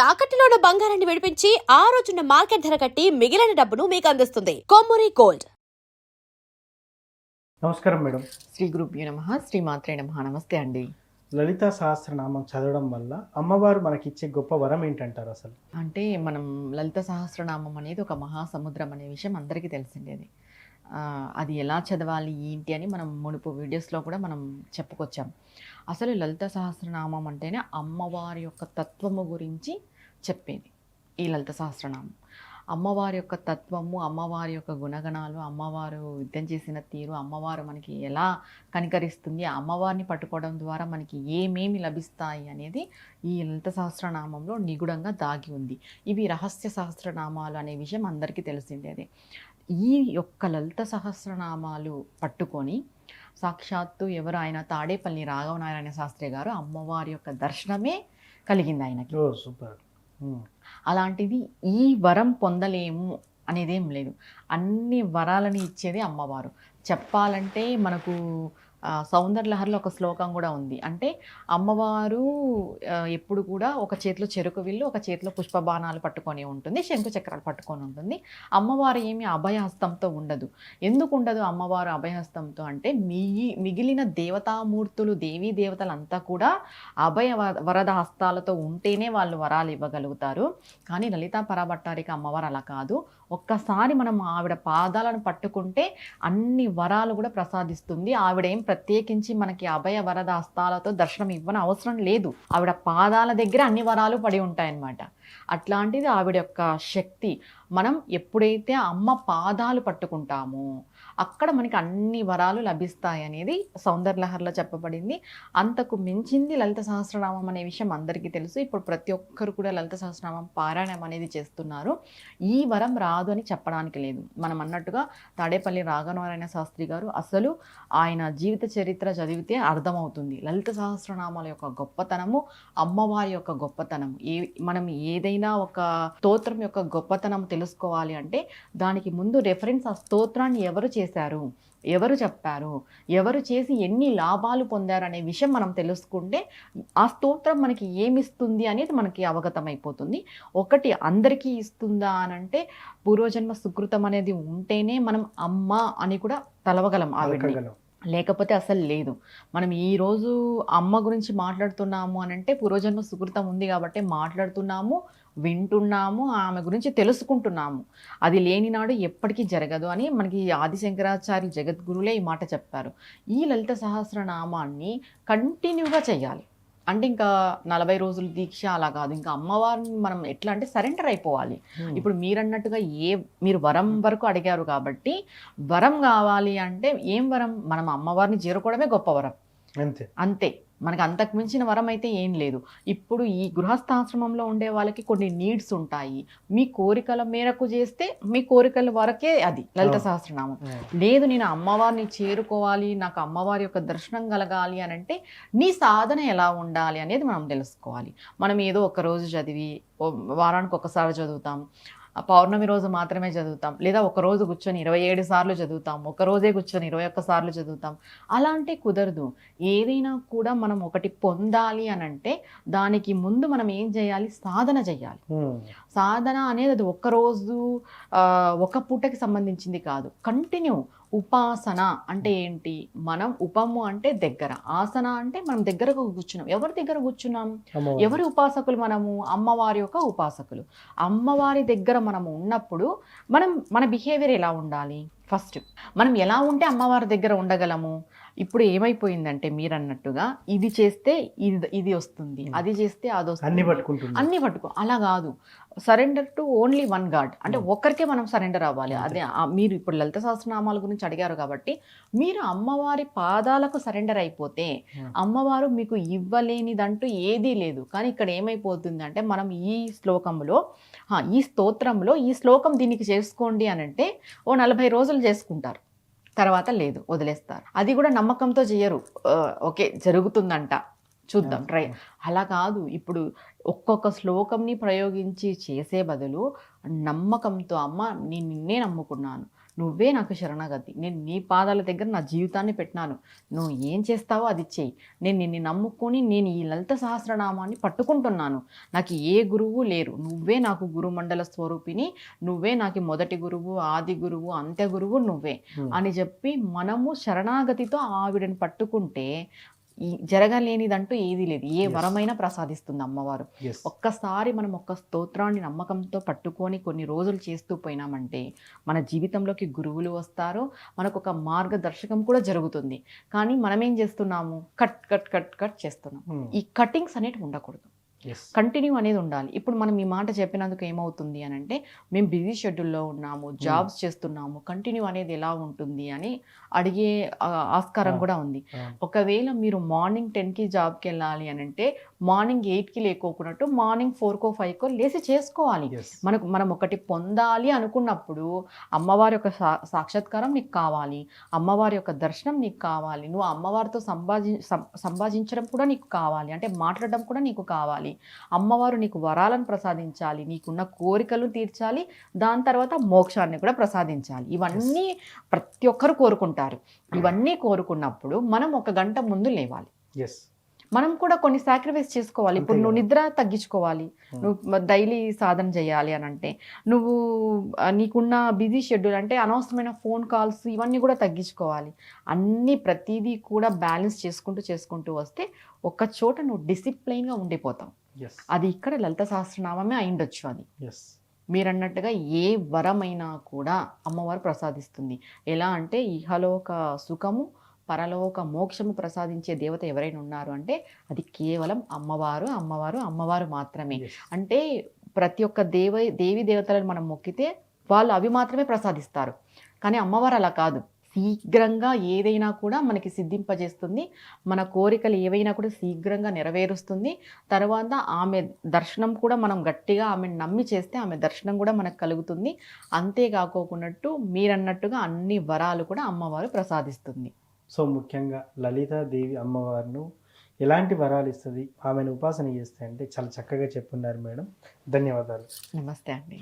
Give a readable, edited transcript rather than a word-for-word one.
తాకట్టులో ఉన్న బంగారాన్ని విడిపించి ఆ రోజున్న మార్కెట్ ధర కట్టి మిగిలిన డబ్బును మీకు అందిస్తుంది కొమ్మూరి గోల్డ్. నమస్కారం మేడం. శ్రీ గురుభ్యో నమః. శ్రీమాత్రే నమః. నమస్తే అండి. లలితా సహస్రనామం చదవడం వల్ల అమ్మవారు మనకిచ్చే గొప్ప వరం ఏంటంటారు అసలు? అంటే మనం లలిత సహస్రనామం అనేది ఒక మహాసముద్రం అనే విషయం అందరికీ తెలిసిండేది. అది ఎలా చదవాలి ఏంటి అని మనం మునుపు వీడియోస్లో కూడా మనం చెప్పుకొచ్చాం. అసలు లలిత సహస్రనామం అంటేనే అమ్మవారి యొక్క తత్వము గురించి చెప్పేది ఈ లలిత సహస్రనామం. అమ్మవారి యొక్క తత్వము, అమ్మవారి యొక్క గుణగణాలు, అమ్మవారు యుద్ధం చేసిన తీరు, అమ్మవారు మనకి ఎలా కనికరిస్తుంది, అమ్మవారిని పట్టుకోవడం ద్వారా మనకి ఏమేమి లభిస్తాయి అనేది ఈ లలిత సహస్రనామంలో నిగూఢంగా దాగి ఉంది. ఇవి రహస్య సహస్రనామాలు అనే విషయం అందరికీ తెలిసిండేది. ఈ యొక్క లలిత సహస్రనామాలు పట్టుకొని సాక్షాత్తు ఎవరు ఆయన తాడేపల్లి రాఘవనారాయణ శాస్త్రి గారు అమ్మవారి యొక్క దర్శనమే కలిగింది ఆయనకి. సూపర్. అలాంటిది ఈ వరం పొందలేము అనేదేం లేదు. అన్ని వరాలని ఇచ్చేది అమ్మవారు. చెప్పాలంటే మనకు సౌందర్యలహరిలో ఒక శ్లోకం కూడా ఉంది. అంటే అమ్మవారు ఎప్పుడు కూడా ఒక చేతిలో చెరుకు విల్లు, ఒక చేతిలో పుష్పబాణాలు పట్టుకొని ఉంటుంది, శంకు చక్రాలు పట్టుకొని ఉంటుంది. అమ్మవారు ఏమి అభయహస్తంతో ఉండదు. ఎందుకు ఉండదు అమ్మవారు అభయహస్తంతో అంటే మిగిలిన దేవతామూర్తులు, దేవీ దేవతలంతా కూడా అభయ వరద హస్తాలతో ఉంటేనే వాళ్ళు వరాలు ఇవ్వగలుగుతారు. కానీ లలితా పరాభట్టారిక అమ్మవారు అలా కాదు. ఒక్కసారి మనం ఆవిడ పాదాలను పట్టుకుంటే అన్ని వరాలు కూడా ప్రసాదిస్తుంది. ఆవిడ ఏం ప్రత్యేకించి మనకి అభయ వరద హస్తాలతో దర్శనం ఇవ్వని అవసరం లేదు. ఆవిడ పాదాల దగ్గర అన్ని వరాలు పడి ఉంటాయన్నమాట. అట్లాంటిది ఆవిడ యొక్క శక్తి. మనం ఎప్పుడైతే అమ్మ పాదాలు పట్టుకుంటామో అక్కడ మనకి అన్ని వరాలు లభిస్తాయి అనేది సౌందర్యలహరిలో చెప్పబడింది. అంతకు మించింది లలిత సహస్రనామం అనే విషయం అందరికీ తెలుసు. ఇప్పుడు ప్రతి ఒక్కరు కూడా లలిత సహస్రనామం పారాయణం అనేది చేస్తున్నారు. ఈ వరం రాదు అని చెప్పడానికి లేదు. మనం అన్నట్టుగా తాడేపల్లి రాఘవనారాయణ శాస్త్రి గారు అసలు ఆయన జీవిత చరిత్ర చదివితే అర్థమవుతుంది లలిత సహస్రనామాల యొక్క గొప్పతనము, అమ్మవారి యొక్క గొప్పతనం. మనం ఏదైనా ఒక స్తోత్రం యొక్క గొప్పతనం తెలుసుకోవాలి అంటే దానికి ముందు రెఫరెన్స్ ఆ స్తోత్రాన్ని ఎవరు చేశారు, ఎవరు చెప్పారు, ఎవరు చేసి ఎన్ని లాభాలు పొందారు అనే విషయం మనం తెలుసుకుంటే ఆ స్తోత్రం మనకి ఏమిస్తుంది అనేది మనకి అవగతమైపోతుంది. ఒకటి అందరికీ ఇస్తుందా అని అంటే పూర్వజన్మ సుకృతం అనేది ఉంటేనే మనం అమ్మ అని కూడా తలవగలం ఆవిడని, లేకపోతే అసలు లేదు. మనం ఈరోజు అమ్మ గురించి మాట్లాడుతున్నాము అని అంటే పూర్వజన్మ సుకృతం ఉంది కాబట్టి మాట్లాడుతున్నాము, వింటున్నాము, ఆమె గురించి తెలుసుకుంటున్నాము. అది లేని నాడు ఎప్పటికీ జరగదు అని మనకి ఆదిశంకరాచార్య జగద్గురులే ఈ మాట చెప్పారు. ఈ లలిత సహస్రనామాన్ని కంటిన్యూగా చేయాలి. అంటే ఇంకా 40 రోజుల దీక్ష అలా కాదు. ఇంకా అమ్మవారిని మనం ఎట్లా అంటే సరెండర్ అయిపోవాలి. ఇప్పుడు మీరన్నట్టుగా మీరు వరం వరకు అడిగారు కాబట్టి వరం కావాలి అంటే ఏం వరం? మనం అమ్మవారిని చేరుకోవడమే గొప్ప వరం. అంతే. మనకు అంతకు మించిన వరం అయితే ఏం లేదు. ఇప్పుడు ఈ గృహస్థాశ్రమంలో ఉండే వాళ్ళకి కొన్ని నీడ్స్ ఉంటాయి. మీ కోరికల మేరకు చేస్తే మీ కోరికల వరకే అది లలిత సహస్రనామం. లేదు నేను అమ్మవారిని చేరుకోవాలి, నాకు అమ్మవారి యొక్క దర్శనం కలగాలి అని అంటే నీ సాధన ఎలా ఉండాలి అనేది మనం తెలుసుకోవాలి. మనం ఏదో ఒక రోజు చదివి వారానికి ఒకసారి చదువుతాం, పౌర్ణమి రోజు మాత్రమే చదువుతాం, లేదా ఒకరోజు కూర్చొని 27 సార్లు చదువుతాం, ఒక రోజే కూర్చొని 21 సార్లు చదువుతాం. అలాంటి కుదరదు. ఏదైనా కూడా మనం ఒకటి పొందాలి అని అంటే దానికి ముందు మనం ఏం చేయాలి? సాధన చేయాలి. సాధన అనేది అది ఒక్కరోజు ఒక పూటకి సంబంధించింది కాదు, కంటిన్యూ. ఉపాసన అంటే ఏంటి? మనం ఉపము అంటే దగ్గర, ఆసన అంటే మనం దగ్గరకు కూర్చున్నాం. ఎవరి దగ్గర కూర్చున్నాం? ఎవరి ఉపాసకులు మనము? అమ్మవారి యొక్క ఉపాసకులు. అమ్మవారి దగ్గర మనము ఉన్నప్పుడు మన బిహేవియర్ ఎలా ఉండాలి? ఫస్ట్ మనం ఎలా ఉంటే అమ్మవారి దగ్గర ఉండగలము? ఇప్పుడు ఏమైపోయిందంటే మీరు అన్నట్టుగా ఇది చేస్తే ఇది వస్తుంది, అది చేస్తే అది వస్తుంది, అన్ని పట్టుకో. అలా కాదు. Surrender to only one God. అంటే ఒక్కరికే మనం సరెండర్ అవ్వాలి. అదే మీరు ఇప్పుడు లలిత సహస్రనామాల గురించి అడిగారు కాబట్టి మీరు అమ్మవారి పాదాలకు సరెండర్ అయిపోతే అమ్మవారు మీకు ఇవ్వలేనిదంటూ ఏదీ లేదు. కానీ ఇక్కడ ఏమైపోతుంది అంటే మనం ఈ శ్లోకంలో, ఈ స్తోత్రంలో ఈ శ్లోకం దీనికి చేసుకోండి అని అంటే 40 రోజులు చేసుకుంటారు, తర్వాత లేదు, వదిలేస్తారు. అది కూడా నమ్మకంతో చేయరు. ఓకే జరుగుతుందంట చూద్దాం ట్రై, అలా కాదు. ఇప్పుడు ఒక్కొక్క శ్లోకంని ప్రయోగించి చేసే బదులు నమ్మకంతో అమ్మ నేను నిన్నే నమ్ముకున్నాను, నువ్వే నాకు శరణాగతి, నేను నీ పాదాల దగ్గర నా జీవితాన్ని పెట్టినాను, నువ్వు ఏం చేస్తావో అది చెయ్యి, నేను నిన్ను నమ్ముకొని నేను ఈ లలిత సహస్రనామాన్ని పట్టుకుంటున్నాను, నాకు ఏ గురువు లేరు, నువ్వే నాకు గురుమండల స్వరూపిణి, నువ్వే నాకు మొదటి గురువు, ఆది గురువు, అంత్య గురువు నువ్వే అని చెప్పి మనము శరణాగతితో ఆవిడని పట్టుకుంటే ఈ జరగలేనిదంటూ ఏది లేదు. ఏ వరమైనా ప్రసాదిస్తుంది అమ్మవారు. Yes. ఒక్కసారి మనం ఒక్క స్తోత్రాన్ని నమ్మకంతో పట్టుకొని కొన్ని రోజులు చేస్తూ పోయినామంటే మన జీవితంలోకి గురువులు వస్తారు, మనకు ఒక మార్గదర్శకం కూడా జరుగుతుంది. కానీ మనం ఏం చేస్తున్నాము, కట్ కట్ కట్ కట్ చేస్తున్నాం. ఈ కటింగ్స్ అనేటివి ఉండకూడదు, Yes. కంటిన్యూ అనేది ఉండాలి. ఇప్పుడు మనం ఈ మాట చెప్పినందుకు ఏమవుతుంది అని అంటే, మేము బిజీ షెడ్యూల్లో ఉన్నాము, జాబ్స్ చేస్తున్నాము, కంటిన్యూ అనేది ఎలా ఉంటుంది అని అడిగే ఆస్కారం కూడా ఉంది. ఒకవేళ మీరు మార్నింగ్ 10కి జాబ్కి వెళ్ళాలి అని అంటే మార్నింగ్ 8కి లేకోకున్నట్టు మార్నింగ్ 4కో 5కో లేసి చేసుకోవాలి. Yes. మనం ఒకటి పొందాలి అనుకున్నప్పుడు అమ్మవారి యొక్క సాక్షాత్కారం నీకు కావాలి, అమ్మవారి యొక్క దర్శనం నీకు కావాలి, నువ్వు అమ్మవారితో సంభాషించడం కూడా నీకు కావాలి, అంటే మాట్లాడడం కూడా నీకు కావాలి. అమ్మవారు నీకు వరాలను ప్రసాదించాలి, నీకున్న కోరికలు తీర్చాలి, దాని తర్వాత మోక్షాన్ని కూడా ప్రసాదించాలి. ఇవన్నీ ప్రతి ఒక్కరు కోరుకుంటారు. ఇవన్నీ కోరుకున్నప్పుడు మనం 1 గంట ముందు లేవాలి. Yes. మనం కూడా కొన్ని సాక్రిఫైస్ చేసుకోవాలి. ఇప్పుడు నువ్వు నిద్ర తగ్గించుకోవాలి, నువ్వు డైలీ సాధన చేయాలి అని అంటే నువ్వు నీకున్న బిజీ షెడ్యూల్ అంటే అనవసరమైన ఫోన్ కాల్స్ ఇవన్నీ కూడా తగ్గించుకోవాలి. అన్నీ ప్రతిదీ కూడా బ్యాలెన్స్ చేసుకుంటూ వస్తే ఒక చోట నువ్వు డిసిప్లైన్గా ఉండిపోతావు. Yes. అది ఇక్కడ లలిత సహస్రనామమే అయిండొచ్చు. అది Yes. మీరన్నట్టుగా ఏ వరమైనా కూడా అమ్మవారు ప్రసాదిస్తుంది. ఎలా అంటే ఇహలోక సుఖము, పరలోక మోక్షము ప్రసాదించే దేవత ఎవరైనా ఉన్నారు అంటే అది కేవలం అమ్మవారు మాత్రమే. Yes. అంటే ప్రతి ఒక్క దేవి దేవతలను మనం మొక్కితే వాళ్ళు అవి మాత్రమే ప్రసాదిస్తారు. కానీ అమ్మవారు అలా కాదు, శీఘ్రంగా ఏదైనా కూడా మనకి సిద్ధింపజేస్తుంది, మన కోరికలు ఏవైనా కూడా శీఘ్రంగా నెరవేరుస్తుంది. తర్వాత ఆమె దర్శనం కూడా మనం గట్టిగా ఆమెను నమ్మి చేస్తే ఆమె దర్శనం కూడా మనకు కలుగుతుంది. అంతేకాకోకున్నట్టు మీరన్నట్టుగా అన్ని వరాలు కూడా అమ్మవారు ప్రసాదిస్తుంది. సో ముఖ్యంగా లలితాదేవి అమ్మవారిను ఎలాంటి వరాలు ఇస్తుంది, ఆమెను ఉపాసన చేస్తే అంటే చాలా చక్కగా చెప్పున్నారు మేడం. ధన్యవాదాలు. నమస్తే అండి.